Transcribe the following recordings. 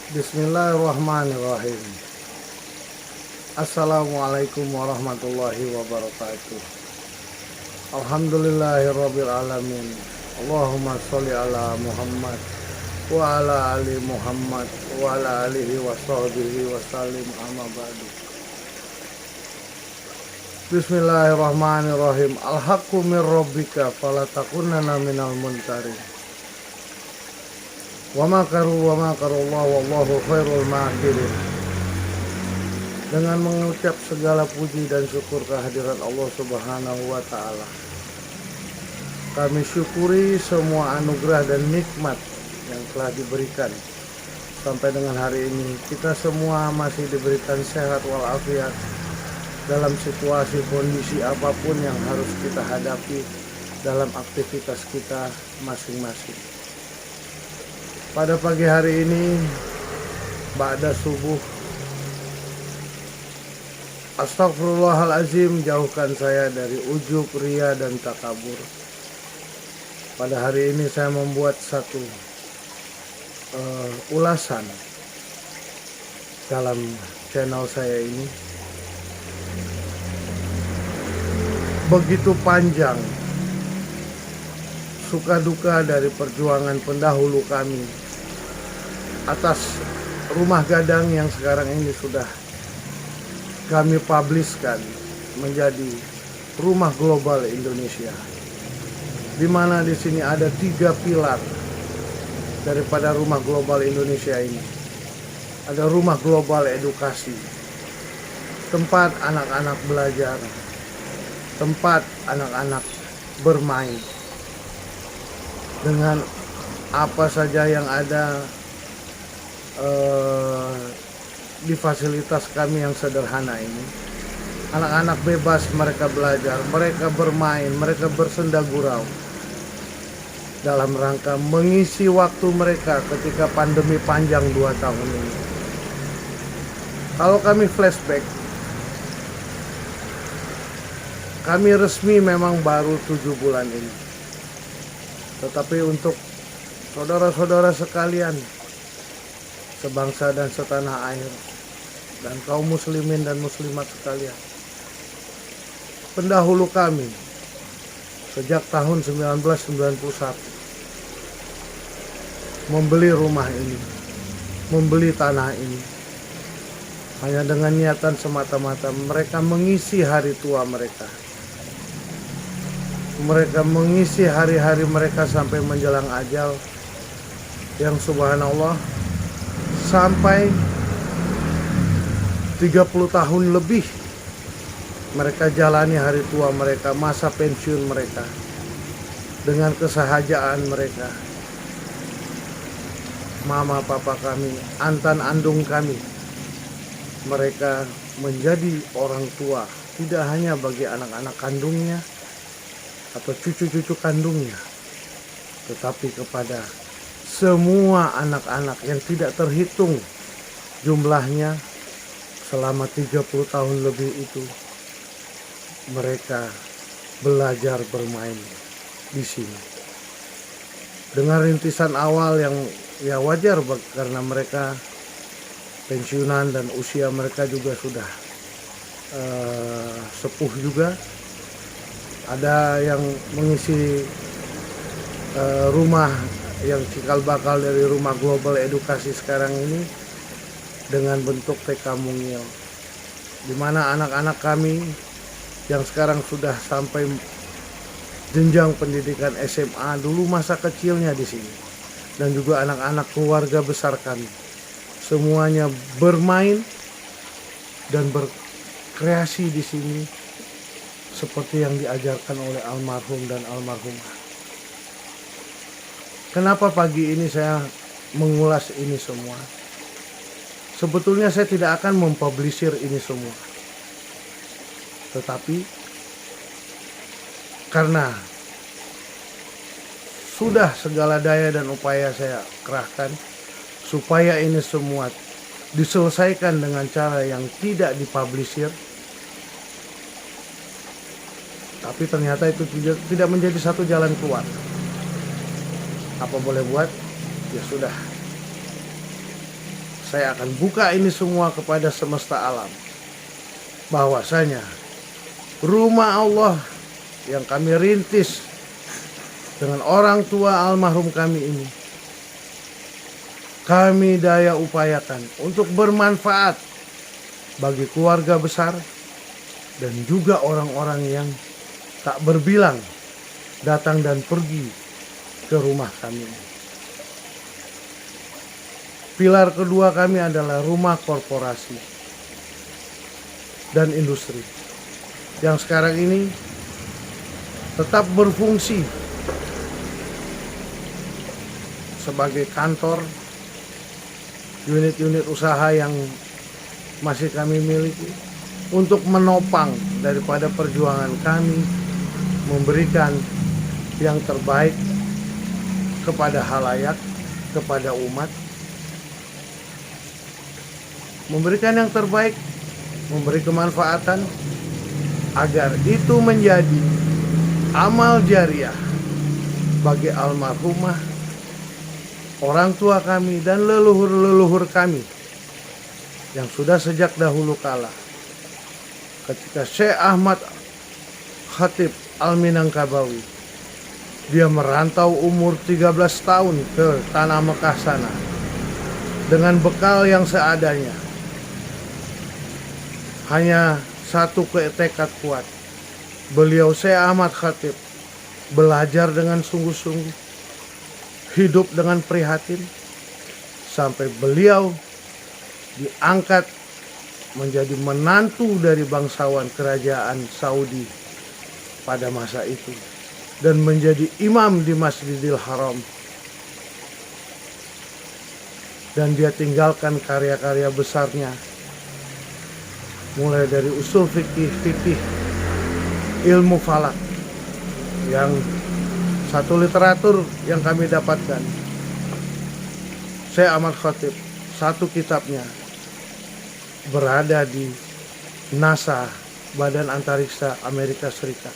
Bismillahirrahmanirrahim. Assalamualaikum warahmatullahi wabarakatuh. Alhamdulillahirabbil alamin. Allahumma sholli ala Muhammad wa ala ali Muhammad wa ala alihi wa sahbihi wa sallim, amma ba'du. Bismillahirrahmanirrahim. Al-haqqu min rabbika fala takunanna minal muntarin. Wa makaru Allah wallahu khairul makirin. Dengan mengucap segala puji dan syukur kehadiran Allah Subhanahu wa ta'ala, kami syukuri semua anugerah dan nikmat yang telah diberikan. Sampai dengan hari ini kita semua masih diberikan sehat walafiat dalam situasi kondisi apapun yang harus kita hadapi dalam aktivitas kita masing-masing. Pada pagi hari ini, ba'da subuh, astagfirullahalazim, jauhkan saya dari ujub, ria, dan takabur. Pada hari ini saya membuat satu ulasan dalam channel saya ini. Begitu panjang suka duka dari perjuangan pendahulu kami atas rumah gadang yang sekarang ini sudah kami publishkan menjadi Rumah Global Indonesia, di mana di sini ada 3 pilar daripada Rumah Global Indonesia ini. Ada Rumah Global Edukasi, tempat anak-anak belajar, tempat anak-anak bermain dengan apa saja yang ada di fasilitas kami yang sederhana ini. Anak-anak bebas, mereka belajar, mereka bermain, mereka bersenda gurau dalam rangka mengisi waktu mereka ketika pandemi panjang 2 tahun ini. Kalau kami flashback, kami resmi memang baru 7 bulan ini, tetapi untuk saudara-saudara sekalian sebangsa dan setanah air, dan kaum muslimin dan muslimat sekalian, pendahulu kami sejak tahun 1991 membeli rumah ini, membeli tanah ini, hanya dengan niatan semata-mata mereka mengisi hari tua mereka. Mereka mengisi hari-hari mereka sampai menjelang ajal yang subhanallah sampai 30 tahun lebih mereka jalani hari tua mereka, masa pensiun mereka dengan kesahajaan mereka. Mama papa kami, antan andung kami, mereka menjadi orang tua tidak hanya bagi anak-anak kandungnya atau cucu-cucu kandungnya, tetapi kepada semua anak-anak yang tidak terhitung jumlahnya. Selama 30 tahun lebih itu mereka belajar bermain di sini dengan rintisan awal yang ya wajar karena mereka pensiunan dan usia mereka juga sudah sepuh juga. Ada yang mengisi rumah yang cikal bakal dari Rumah Global Edukasi sekarang ini dengan bentuk TK Mungil, di mana anak-anak kami yang sekarang sudah sampai jenjang pendidikan SMA dulu masa kecilnya di sini, dan juga anak-anak keluarga besar kami semuanya bermain dan berkreasi di sini seperti yang diajarkan oleh almarhum dan almarhumah. Kenapa pagi ini saya mengulas ini semua? Sebetulnya saya tidak akan mempublisir ini semua, tetapi karena sudah segala daya dan upaya saya kerahkan supaya ini semua diselesaikan dengan cara yang tidak dipublisir, tapi ternyata itu tidak menjadi satu jalan keluar. Apa boleh buat? Ya sudah. saya akan buka ini semua kepada semesta alam, bahwasanya rumah Allah yang kami rintis dengan orang tua almarhum kami ini, kami daya upayakan untuk bermanfaat bagi keluarga besar dan juga orang-orang yang tak berbilang datang dan pergi ke rumah kami. Pilar kedua kami adalah rumah korporasi dan industri yang sekarang ini tetap berfungsi sebagai kantor, unit-unit usaha yang masih kami miliki untuk menopang daripada perjuangan kami memberikan yang terbaik kepada halayak, kepada umat, memberikan yang terbaik, memberi kemanfaatan agar itu menjadi amal jariah bagi almarhumah orang tua kami dan leluhur-leluhur kami yang sudah sejak dahulu kala ketika Syekh Ahmad Khatib Al-Minangkabawi dia merantau umur 13 tahun ke tanah Mekah sana dengan bekal yang seadanya, hanya satu tekad kuat. Beliau Syekh Ahmad Khatib belajar dengan sungguh-sungguh, hidup dengan prihatin, sampai beliau diangkat menjadi menantu dari bangsawan kerajaan Saudi pada masa itu dan menjadi imam di Masjidil Haram. Dan dia tinggalkan karya-karya besarnya, mulai dari usul fikih, ilmu falak, yang satu literatur yang kami dapatkan, Syekh Ahmad Khatib, satu kitabnya berada di NASA, Badan Antariksa Amerika Serikat.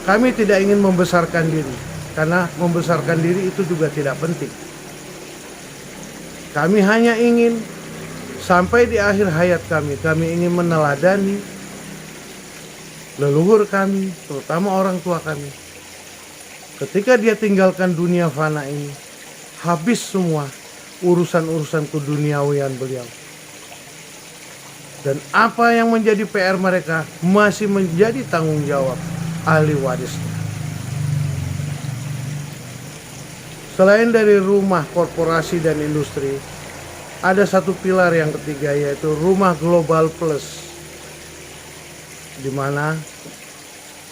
Kami tidak ingin membesarkan diri, karena membesarkan diri itu juga tidak penting. Kami hanya ingin sampai di akhir hayat kami ingin meneladani leluhur kami, terutama orang tua kami. Ketika dia tinggalkan dunia fana ini, habis semua urusan-urusan keduniawian beliau. Dan apa yang menjadi PR mereka masih menjadi tanggung jawab ahli warisnya. Selain dari rumah korporasi dan industri, ada satu pilar yang ketiga, yaitu rumah global plus, di mana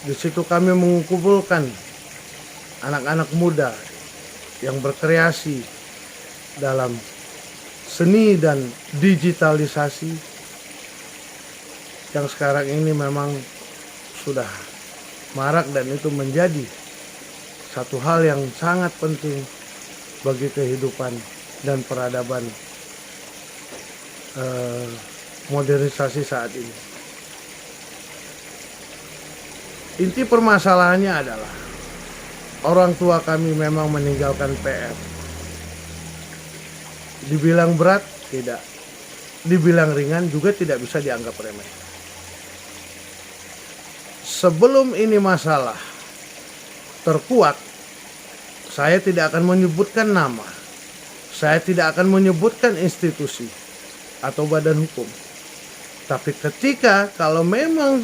di situ kami mengumpulkan anak-anak muda yang berkreasi dalam seni dan digitalisasi yang sekarang ini memang sudah marak, dan itu menjadi satu hal yang sangat penting bagi kehidupan dan peradaban modernisasi saat ini. Inti permasalahannya adalah orang tua kami memang meninggalkan PR. Dibilang berat, tidak. Dibilang ringan juga tidak bisa dianggap remeh. Sebelum ini masalah terkuat, saya tidak akan menyebutkan nama, saya tidak akan menyebutkan institusi atau badan hukum. Tapi ketika kalau memang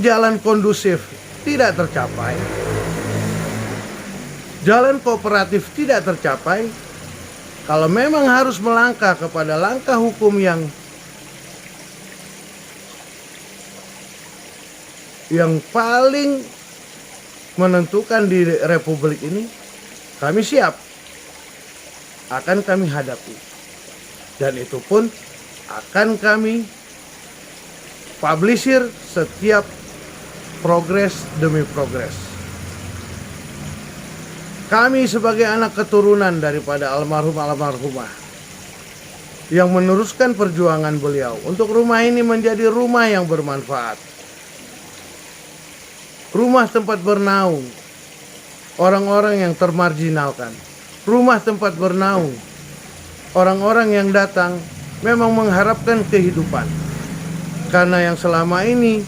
jalan kondusif tidak tercapai, jalan kooperatif tidak tercapai, kalau memang harus melangkah kepada langkah hukum yang paling menentukan di republik ini, kami siap, akan kami hadapi, dan itu pun akan kami publisir setiap progres demi progres. Kami sebagai anak keturunan daripada almarhumah yang meneruskan perjuangan beliau untuk rumah ini menjadi rumah yang bermanfaat, rumah tempat bernaung orang-orang yang termarginalkan, rumah tempat bernaung. Orang-orang yang datang memang mengharapkan kehidupan, karena yang selama ini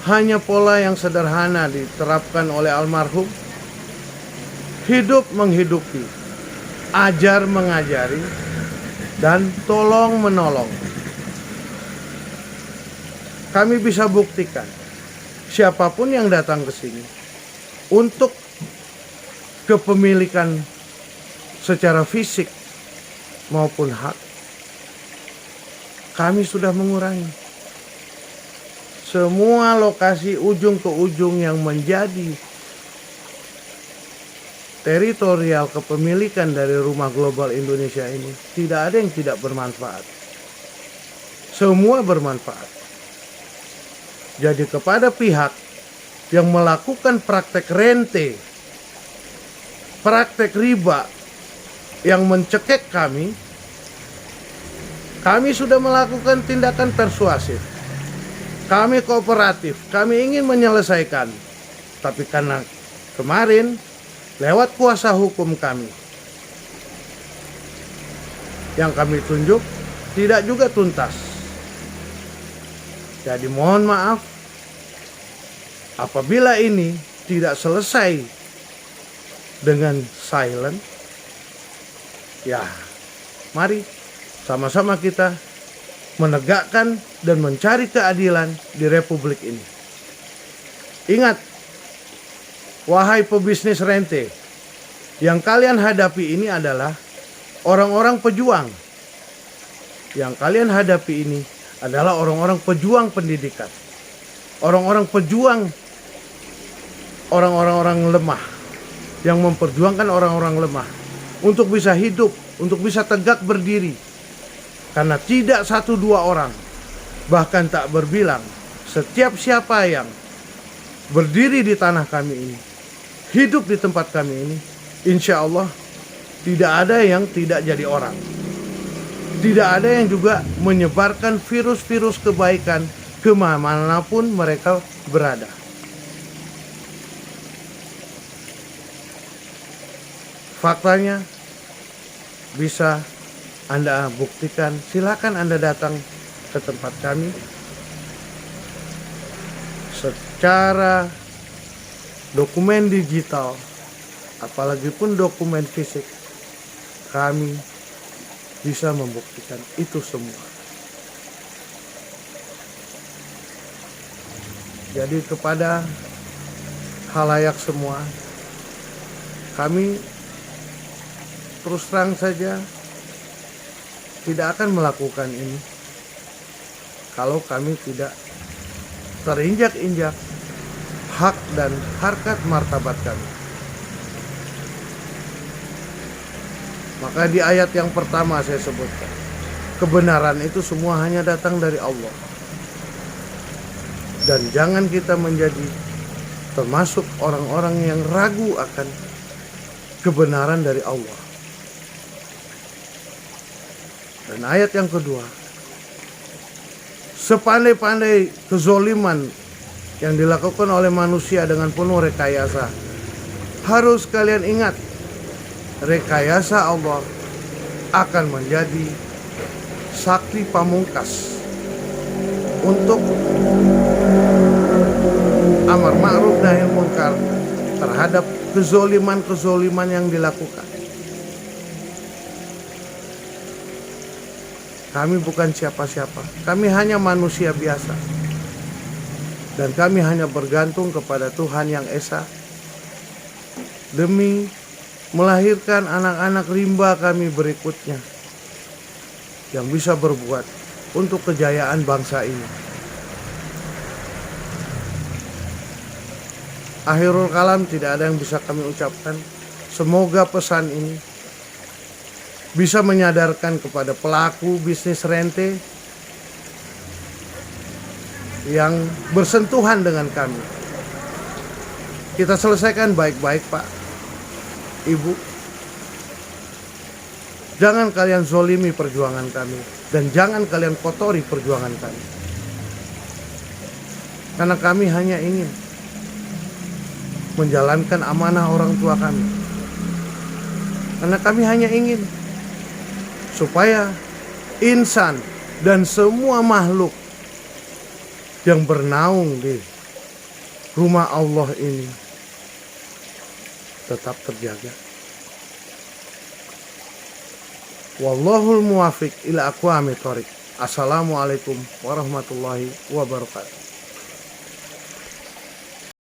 hanya pola yang sederhana diterapkan oleh almarhum. Hidup menghidupi, ajar mengajari, dan tolong menolong. Kami bisa buktikan, siapapun yang datang ke sini untuk kepemilikan secara fisik maupun hak, kami sudah mengurangi. Semua lokasi ujung ke ujung yang menjadi teritorial kepemilikan dari Rumah Global Indonesia ini, tidak ada yang tidak bermanfaat. Semua bermanfaat. Jadi kepada pihak yang melakukan praktek rente, praktek riba, yang mencekik kami sudah melakukan tindakan persuasif. Kami kooperatif, kami ingin menyelesaikan. Tapi karena kemarin lewat kuasa hukum kami yang kami tunjuk tidak juga tuntas. Jadi mohon maaf apabila ini tidak selesai dengan silent. Ya, mari sama-sama kita menegakkan dan mencari keadilan di Republik ini. Ingat, wahai pebisnis rente, yang kalian hadapi ini adalah orang-orang pejuang. Yang kalian hadapi ini adalah orang-orang pejuang pendidikan. Orang-orang pejuang, orang-orang lemah, yang memperjuangkan orang-orang lemah untuk bisa hidup, untuk bisa tegak berdiri. Karena tidak satu dua orang, bahkan tak berbilang, setiap siapa yang berdiri di tanah kami ini, hidup di tempat kami ini, insya Allah tidak ada yang tidak jadi orang. Tidak ada yang juga menyebarkan virus-virus kebaikan kemanapun mereka berada. Faktanya bisa Anda buktikan. Silakan Anda datang ke tempat kami secara dokumen digital, apalagi pun dokumen fisik. Kami bisa membuktikan itu semua. Jadi kepada khalayak semua, kami terus terang saja tidak akan melakukan ini kalau kami tidak terinjak-injak hak dan harkat martabat kami. Maka di ayat yang pertama saya sebutkan, kebenaran itu semua hanya datang dari Allah. Dan jangan kita menjadi termasuk orang-orang yang ragu akan kebenaran dari Allah. Dan ayat yang kedua, sepandai-pandai kezoliman yang dilakukan oleh manusia dengan penuh rekayasa, harus kalian ingat, rekayasa Allah akan menjadi sakti pamungkas untuk amar ma'ruf nahi munkar terhadap kezoliman-kezoliman yang dilakukan. Kami bukan siapa-siapa, kami hanya manusia biasa. Dan kami hanya bergantung kepada Tuhan Yang Esa demi melahirkan anak-anak rimba kami berikutnya yang bisa berbuat untuk kejayaan bangsa ini. Akhirul kalam, tidak ada yang bisa kami ucapkan. Semoga pesan ini bisa menyadarkan kepada pelaku bisnis rente yang bersentuhan dengan kami. Kita selesaikan baik-baik, Pak, Ibu. Jangan kalian zolimi perjuangan kami, dan jangan kalian kotori perjuangan kami. Karena kami hanya ingin menjalankan amanah orang tua kami. Karena kami hanya ingin supaya insan dan semua makhluk yang bernaung di rumah Allah ini tetap terjaga. Wallahul muwafiq ila aqwamit thoriq. Assalamualaikum warahmatullahi wabarakatuh.